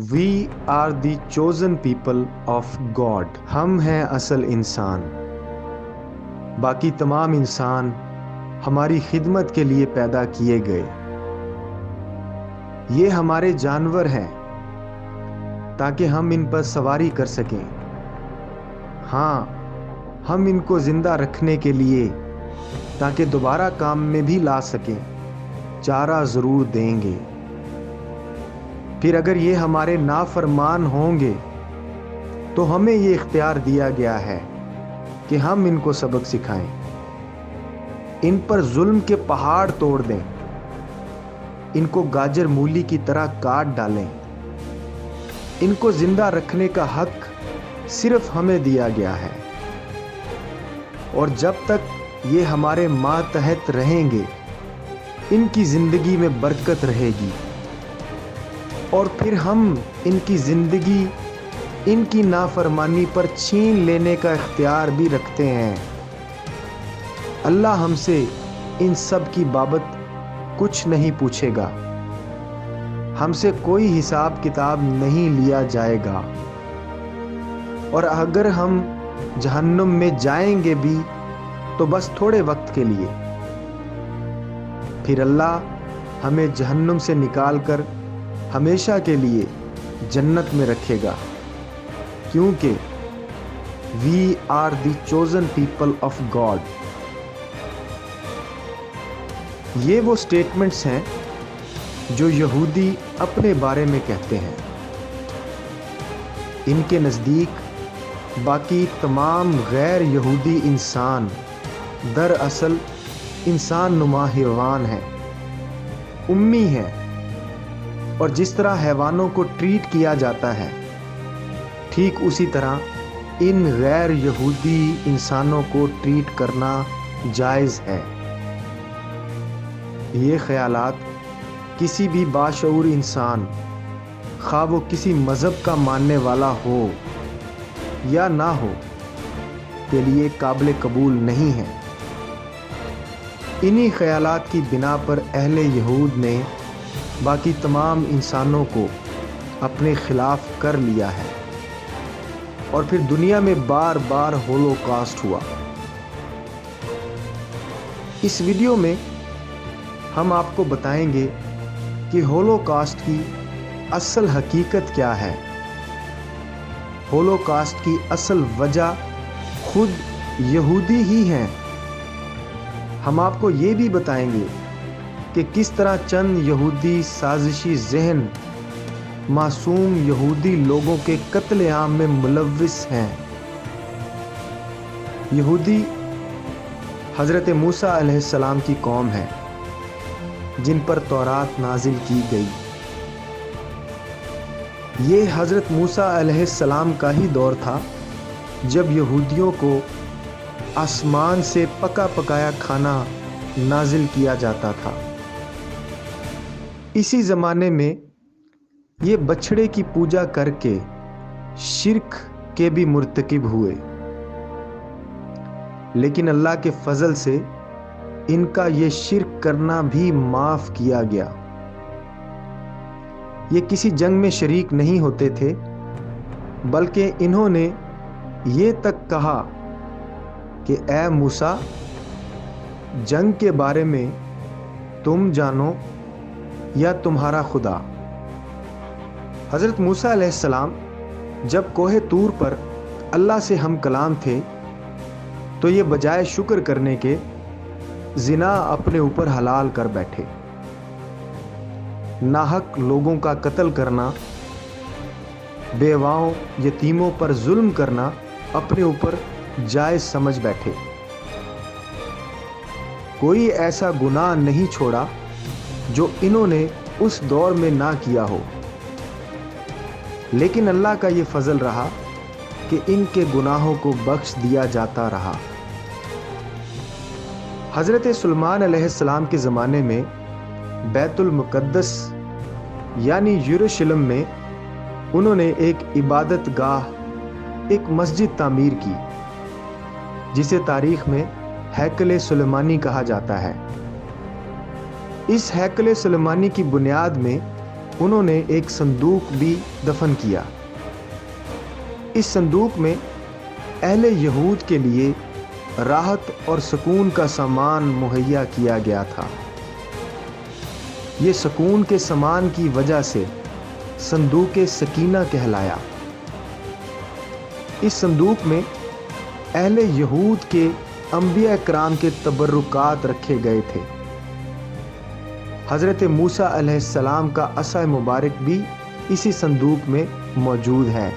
We are the chosen people of God. ہم ہیں اصل انسان. باقی تمام انسان ہماری خدمت کے لیے پیدا کیے گئے. یہ ہمارے جانور ہیں تاکہ ہم ان پر سواری کر سکیں. ہاں، ہم ان کو زندہ رکھنے کے لیے تاکہ دوبارہ کام میں بھی لا سکیں چارہ ضرور دیں گے. پھر اگر یہ ہمارے نافرمان ہوں گے تو ہمیں یہ اختیار دیا گیا ہے کہ ہم ان کو سبق سکھائیں، ان پر ظلم کے پہاڑ توڑ دیں، ان کو گاجر مولی کی طرح کاٹ ڈالیں. ان کو زندہ رکھنے کا حق صرف ہمیں دیا گیا ہے، اور جب تک یہ ہمارے ماتحت رہیں گے ان کی زندگی میں برکت رہے گی، اور پھر ہم ان کی زندگی ان کی نافرمانی پر چھین لینے کا اختیار بھی رکھتے ہیں. اللہ ہم سے ان سب کی بابت کچھ نہیں پوچھے گا. ہم سے کوئی حساب کتاب نہیں لیا جائے گا، اور اگر ہم جہنم میں جائیں گے بھی تو بس تھوڑے وقت کے لیے. پھر اللہ ہمیں جہنم سے نکال کر ہمیشہ کے لیے جنت میں رکھے گا، کیونکہ we are the chosen people of God. یہ وہ سٹیٹمنٹس ہیں جو یہودی اپنے بارے میں کہتے ہیں. ان کے نزدیک باقی تمام غیر یہودی انسان دراصل انسان نما حیوان ہیں، امی ہیں، اور جس طرح حیوانوں کو ٹریٹ کیا جاتا ہے ٹھیک اسی طرح ان غیر یہودی انسانوں کو ٹریٹ کرنا جائز ہے. یہ خیالات کسی بھی باشعور انسان، خواہ وہ کسی مذہب کا ماننے والا ہو یا نہ ہو، کے لیے قابل قبول نہیں ہیں. انہی خیالات کی بنا پر اہل یہود نے باقی تمام انسانوں کو اپنے خلاف کر لیا ہے، اور پھر دنیا میں بار بار ہولوکاسٹ ہوا. اس ویڈیو میں ہم آپ کو بتائیں گے کہ ہولوکاسٹ کی اصل حقیقت کیا ہے. ہولوکاسٹ کی اصل وجہ خود یہودی ہی ہیں. ہم آپ کو یہ بھی بتائیں گے کہ کس طرح چند یہودی سازشی ذہن معصوم یہودی لوگوں کے قتل عام میں ملوث ہیں. یہودی حضرت موسیٰ علیہ السلام کی قوم ہے جن پر تورات نازل کی گئی. یہ حضرت موسیٰ علیہ السلام کا ہی دور تھا جب یہودیوں کو آسمان سے پکا پکایا کھانا نازل کیا جاتا تھا. اسی زمانے میں یہ بچھڑے کی پوجا کر کے شرک کے بھی مرتکب ہوئے، لیکن اللہ کے فضل سے ان کا یہ شرک کرنا بھی معاف کیا گیا. یہ کسی جنگ میں شریک نہیں ہوتے تھے، بلکہ انہوں نے یہ تک کہا کہ اے موسیٰ، جنگ کے بارے میں تم جانو یا تمہارا خدا. حضرت موسیٰ علیہ السلام جب کوہ طور پر اللہ سے ہم کلام تھے تو یہ بجائے شکر کرنے کے زنا اپنے اوپر حلال کر بیٹھے. ناحق لوگوں کا قتل کرنا، بیواؤں یتیموں پر ظلم کرنا اپنے اوپر جائز سمجھ بیٹھے. کوئی ایسا گناہ نہیں چھوڑا جو انہوں نے اس دور میں نہ کیا ہو، لیکن اللہ کا یہ فضل رہا کہ ان کے گناہوں کو بخش دیا جاتا رہا. حضرت سلیمان علیہ السلام کے زمانے میں بیت المقدس یعنی یروشلم میں انہوں نے ایک عبادت گاہ، ایک مسجد تعمیر کی جسے تاریخ میں ہیکل سلیمانی کہا جاتا ہے. اس ہیکل سلیمانی کی بنیاد میں انہوں نے ایک صندوق بھی دفن کیا۔ اس صندوق میں اہل یہود کے لیے راحت اور سکون کا سامان مہیا کیا گیا تھا۔ یہ سکون کے سامان کی وجہ سے صندوق سکینہ کہلایا۔ اس صندوق میں اہل یہود کے انبیاء کرام کے تبرکات رکھے گئے تھے۔ حضرت موسیٰ علیہ السلام کا عصا مبارک بھی اسی صندوق میں موجود ہے۔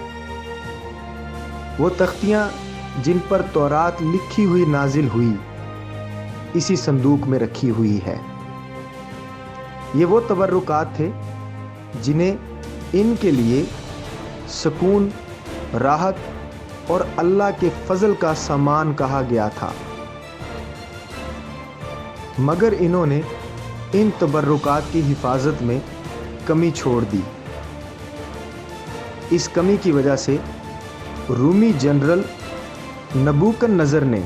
وہ تختیاں جن پر تورات لکھی ہوئی نازل ہوئی اسی صندوق میں رکھی ہوئی ہے۔ یہ وہ تبرکات تھے جنہیں ان کے لیے سکون، راحت اور اللہ کے فضل کا سامان کہا گیا تھا، مگر انہوں نے ان تبرکات کی حفاظت میں کمی چھوڑ دی۔ اس کمی کی وجہ سے رومی جنرل نبوکد نظر نے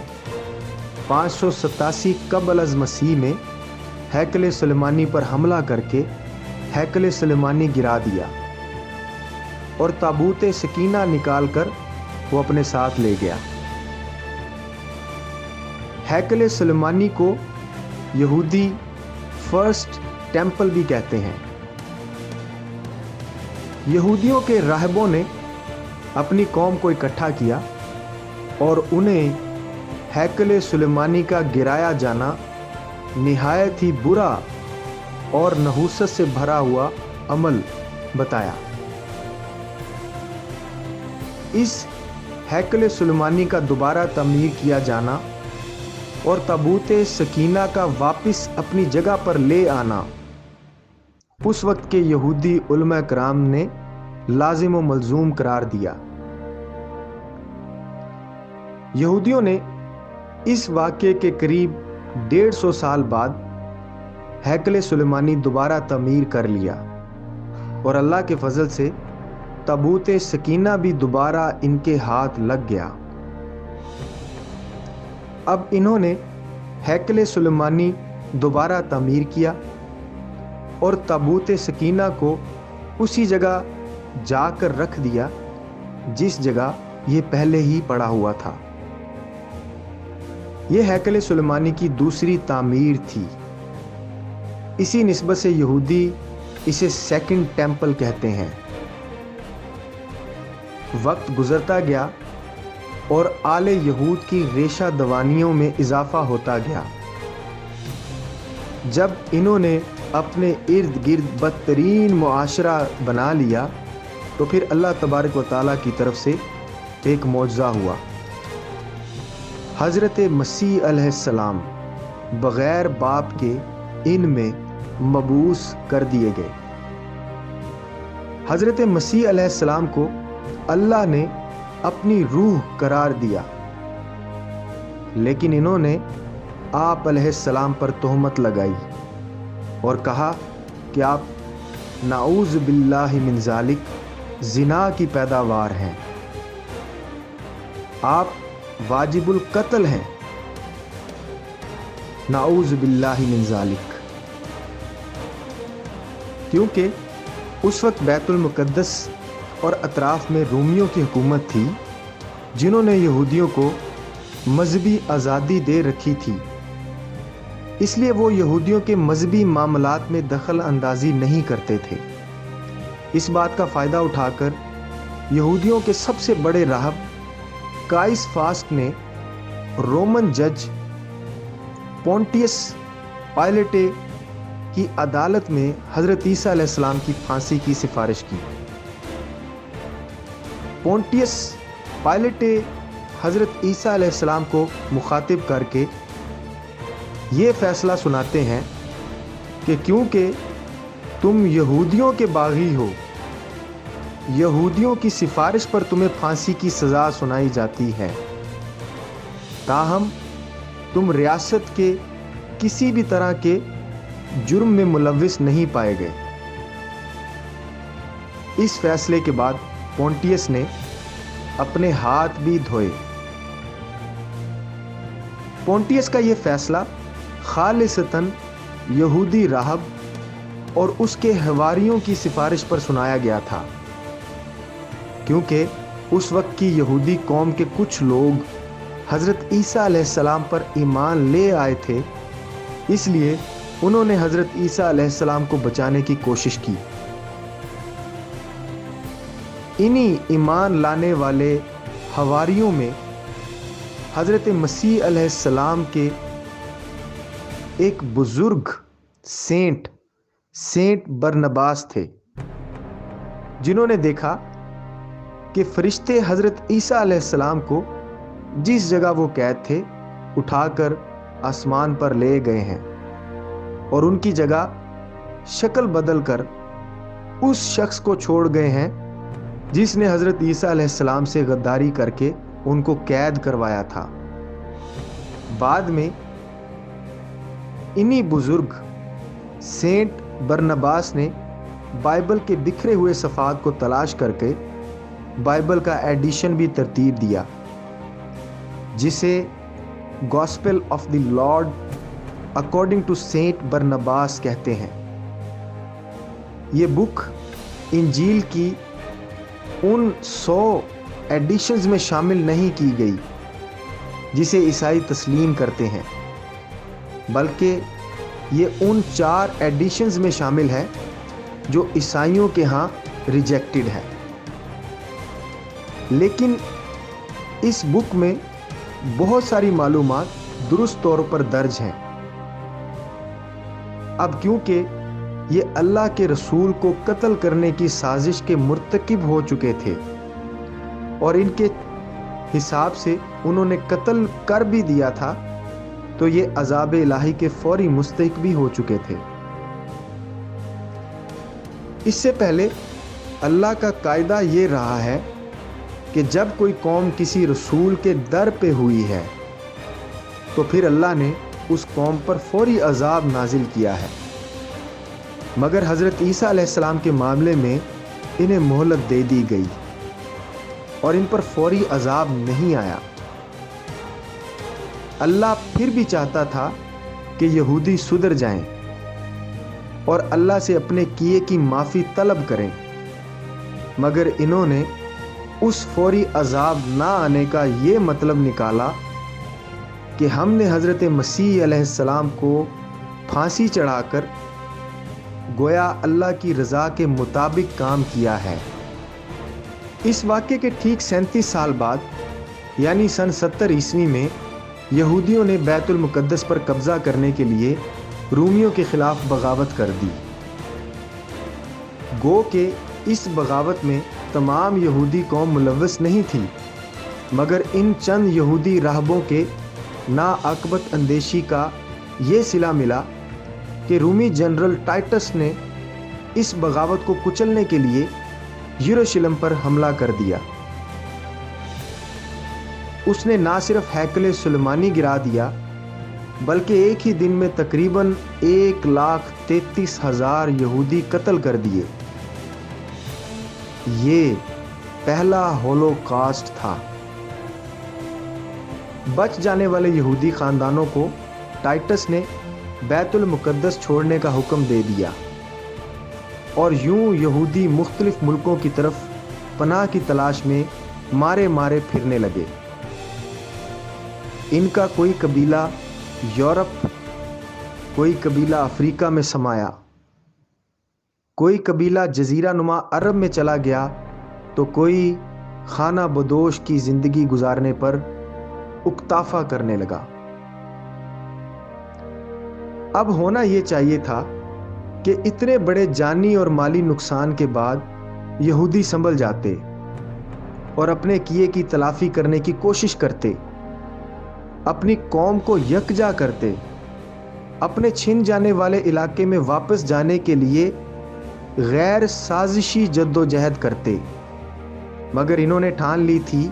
587 قبل از مسیح میں ہیکل سلیمانی پر حملہ کر کے ہیکل سلیمانی گرا دیا اور تابوت سکینہ نکال کر وہ اپنے ساتھ لے گیا۔ ہیکل سلیمانی کو یہودی فرسٹ ٹیمپل بھی کہتے ہیں۔ یہودیوں کے راہبوں نے اپنی قوم کو اکٹھا کیا اور انہیں ہیکل سلیمانی کا گرایا جانا نہایت ہی برا اور نحوست سے بھرا ہوا عمل بتایا۔ اس ہیکل سلیمانی کا دوبارہ تعمیر کیا جانا اور تابوت سکینہ کا واپس اپنی جگہ پر لے آنا اس وقت کے یہودی علماء کرام نے لازم و ملزوم قرار دیا۔ یہودیوں نے اس واقعے کے قریب 150 سال بعد ہیکل سلیمانی دوبارہ تعمیر کر لیا اور اللہ کے فضل سے تابوت سکینہ بھی دوبارہ ان کے ہاتھ لگ گیا۔ اب انہوں نے ہیکل سلیمانی دوبارہ تعمیر کیا اور تابوت سکینہ کو اسی جگہ جا کر رکھ دیا جس جگہ یہ پہلے ہی پڑا ہوا تھا۔ یہ ہیکل سلیمانی کی دوسری تعمیر تھی۔ اسی نسبت سے یہودی اسے سیکنڈ ٹیمپل کہتے ہیں۔ وقت گزرتا گیا اور آل یہود کی ریشہ دوانیوں میں اضافہ ہوتا گیا۔ جب انہوں نے اپنے ارد گرد بدترین معاشرہ بنا لیا تو پھر اللہ تبارک و تعالیٰ کی طرف سے ایک معجزہ ہوا۔ حضرت مسیح علیہ السلام بغیر باپ کے ان میں مبعوث کر دیے گئے۔ حضرت مسیح علیہ السلام کو اللہ نے اپنی روح قرار دیا، لیکن انہوں نے آپ علیہ السلام پر تہمت لگائی اور کہا کہ آپ نعوذ باللہ من ذالک زنا کی پیداوار ہیں، آپ واجب القتل ہیں، نعوذ باللہ من ذالک۔ کیونکہ اس وقت بیت المقدس اور اطراف میں رومیوں کی حکومت تھی جنہوں نے یہودیوں کو مذہبی آزادی دے رکھی تھی، اس لیے وہ یہودیوں کے مذہبی معاملات میں دخل اندازی نہیں کرتے تھے۔ اس بات کا فائدہ اٹھا کر یہودیوں کے سب سے بڑے راہب قائس فاسٹ نے رومن جج پونٹیس پائلٹے کی عدالت میں حضرت عیسیٰ علیہ السلام کی پھانسی کی سفارش کی۔ پونٹیس پائلٹے حضرت عیسیٰ علیہ السلام کو مخاطب کر کے یہ فیصلہ سناتے ہیں کہ کیونکہ تم یہودیوں کے باغی ہو، یہودیوں کی سفارش پر تمہیں پھانسی کی سزا سنائی جاتی ہے، تاہم تم ریاست کے کسی بھی طرح کے جرم میں ملوث نہیں پائے گئے۔ اس فیصلے کے بعد پونٹیس نے اپنے ہاتھ بھی دھوئے۔ پونٹیس کا یہ فیصلہ خالصتاً یہودی راہب اور اس کے حواریوں کی سفارش پر سنایا گیا تھا، کیونکہ اس وقت کی یہودی قوم کے کچھ لوگ حضرت عیسیٰ علیہ السلام پر ایمان لے آئے تھے، اس لیے انہوں نے حضرت عیسیٰ علیہ السلام کو بچانے کی کوشش کی۔ انہی ایمان لانے والے حواریوں میں حضرت مسیح علیہ السلام کے ایک بزرگ سینٹ برنباس تھے، جنہوں نے دیکھا کہ فرشتے حضرت عیسیٰ علیہ السلام کو جس جگہ وہ قید تھے اٹھا کر آسمان پر لے گئے ہیں، اور ان کی جگہ شکل بدل کر اس شخص کو چھوڑ گئے ہیں جس نے حضرت عیسیٰ علیہ السلام سے غداری کر کے ان کو قید کروایا تھا۔ بعد میں انہی بزرگ سینٹ برنباس نے بائبل کے بکھرے ہوئے صفحات کو تلاش کر کے بائبل کا ایڈیشن بھی ترتیب دیا، جسے gospel of the Lord according to saint Barnabas کہتے ہیں۔ یہ بک انجیل کی ان 100 ایڈیشنز میں شامل نہیں کی گئی جسے عیسائی تسلیم کرتے ہیں، بلکہ یہ ان 4 ایڈیشنز میں شامل ہے جو عیسائیوں کے ہاں ریجیکٹڈ ہے۔ لیکن اس بک میں بہت ساری معلومات درست طور پر درج ہیں۔ اب کیونکہ یہ اللہ کے رسول کو قتل کرنے کی سازش کے مرتکب ہو چکے تھے اور ان کے حساب سے انہوں نے قتل کر بھی دیا تھا، تو یہ عذاب الہی کے فوری مستحق بھی ہو چکے تھے۔ اس سے پہلے اللہ کا قاعدہ یہ رہا ہے کہ جب کوئی قوم کسی رسول کے در پہ ہوئی ہے تو پھر اللہ نے اس قوم پر فوری عذاب نازل کیا ہے، مگر حضرت عیسیٰ علیہ السلام کے معاملے میں انہیں مہلت دے دی گئی اور ان پر فوری عذاب نہیں آیا۔ اللہ پھر بھی چاہتا تھا کہ یہودی سدھر جائیں اور اللہ سے اپنے کیے کی معافی طلب کریں، مگر انہوں نے اس فوری عذاب نہ آنے کا یہ مطلب نکالا کہ ہم نے حضرت مسیح علیہ السلام کو پھانسی چڑھا کر گویا اللہ کی رضا کے مطابق کام کیا ہے۔ اس واقعے کے ٹھیک 37 سال بعد یعنی سن 70 عیسوی میں یہودیوں نے بیت المقدس پر قبضہ کرنے کے لیے رومیوں کے خلاف بغاوت کر دی۔ گو کہ اس بغاوت میں تمام یہودی قوم ملوث نہیں تھی، مگر ان چند یہودی راہبوں کے ناعاقبت اندیشی کا یہ صلہ ملا کہ رومی جنرل ٹائٹس نے اس بغاوت کو کچلنے کے لیے یروشلم پر حملہ کر دیا۔ اس نے نہ صرف ہیکل سلیمانی گرا دیا بلکہ ایک ہی دن میں تقریباً 1,33,000 یہودی قتل کر دیے۔ یہ پہلا ہولو کاسٹ تھا۔ بچ جانے والے یہودی خاندانوں کو ٹائٹس نے بیت المقدس چھوڑنے کا حکم دے دیا اور یوں یہودی مختلف ملکوں کی طرف پناہ کی تلاش میں مارے مارے پھرنے لگے۔ ان کا کوئی قبیلہ یورپ، کوئی قبیلہ افریقہ میں سمایا، کوئی قبیلہ جزیرہ نما عرب میں چلا گیا، تو کوئی خانہ بدوش کی زندگی گزارنے پر اکتافا کرنے لگا۔ اب ہونا یہ چاہیے تھا کہ اتنے بڑے جانی اور مالی نقصان کے بعد یہودی سنبھل جاتے اور اپنے کیے کی تلافی کرنے کی کوشش کرتے، اپنی قوم کو یکجا کرتے، اپنے چھن جانے والے علاقے میں واپس جانے کے لیے غیر سازشی جد و جہد کرتے، مگر انہوں نے ٹھان لی تھی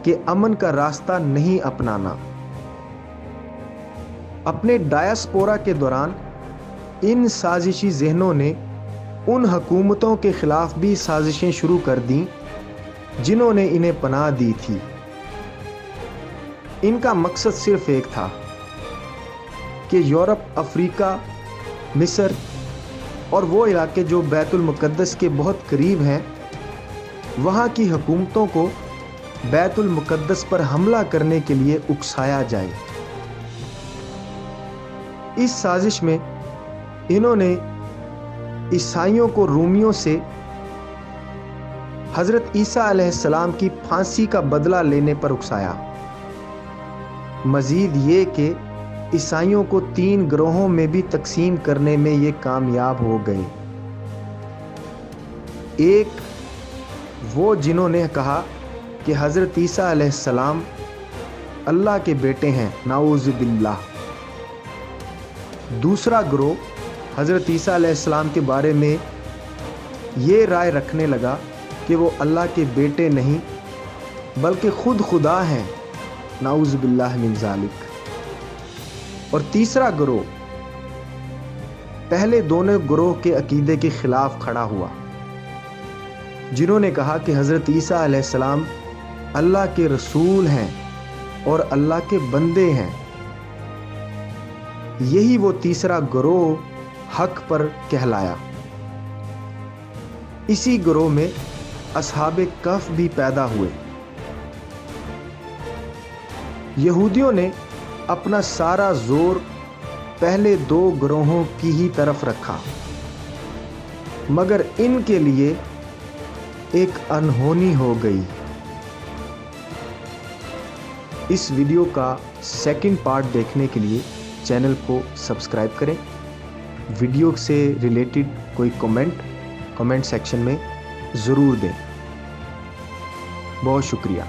کہ امن کا راستہ نہیں اپنانا۔ اپنے ڈایاسپورا کے دوران ان سازشی ذہنوں نے ان حکومتوں کے خلاف بھی سازشیں شروع کر دیں جنہوں نے انہیں پناہ دی تھی۔ ان کا مقصد صرف ایک تھا کہ یورپ، افریقہ، مصر اور وہ علاقے جو بیت المقدس کے بہت قریب ہیں، وہاں کی حکومتوں کو بیت المقدس پر حملہ کرنے کے لیے اکسایا جائے۔ اس سازش میں انہوں نے عیسائیوں کو رومیوں سے حضرت عیسیٰ علیہ السلام کی پھانسی کا بدلہ لینے پر اکسایا۔ مزید یہ کہ عیسائیوں کو 3 گروہوں میں بھی تقسیم کرنے میں یہ کامیاب ہو گئے۔ ایک وہ جنہوں نے کہا کہ حضرت عیسیٰ علیہ السلام اللہ کے بیٹے ہیں، نعوذ باللہ۔ دوسرا گروہ حضرت عیسیٰ علیہ السلام کے بارے میں یہ رائے رکھنے لگا کہ وہ اللہ کے بیٹے نہیں بلکہ خود خدا ہیں، نعوذ باللہ من ذالک۔ اور تیسرا گروہ پہلے دونوں گروہ کے عقیدے کے خلاف کھڑا ہوا، جنہوں نے کہا کہ حضرت عیسیٰ علیہ السلام اللہ کے رسول ہیں اور اللہ کے بندے ہیں۔ یہی وہ تیسرا گروہ حق پر کہلایا۔ اسی گروہ میں اصحاب کہف بھی پیدا ہوئے۔ یہودیوں نے اپنا سارا زور پہلے 2 گروہوں کی ہی طرف رکھا، مگر ان کے لیے ایک انہونی ہو گئی۔ اس ویڈیو کا سیکنڈ پارٹ دیکھنے کے لیے چینل کو سبسکرائب کریں۔ ویڈیو سے ریلیٹڈ کوئی کمنٹ سیکشن میں ضرور دیں۔ بہت شکریہ۔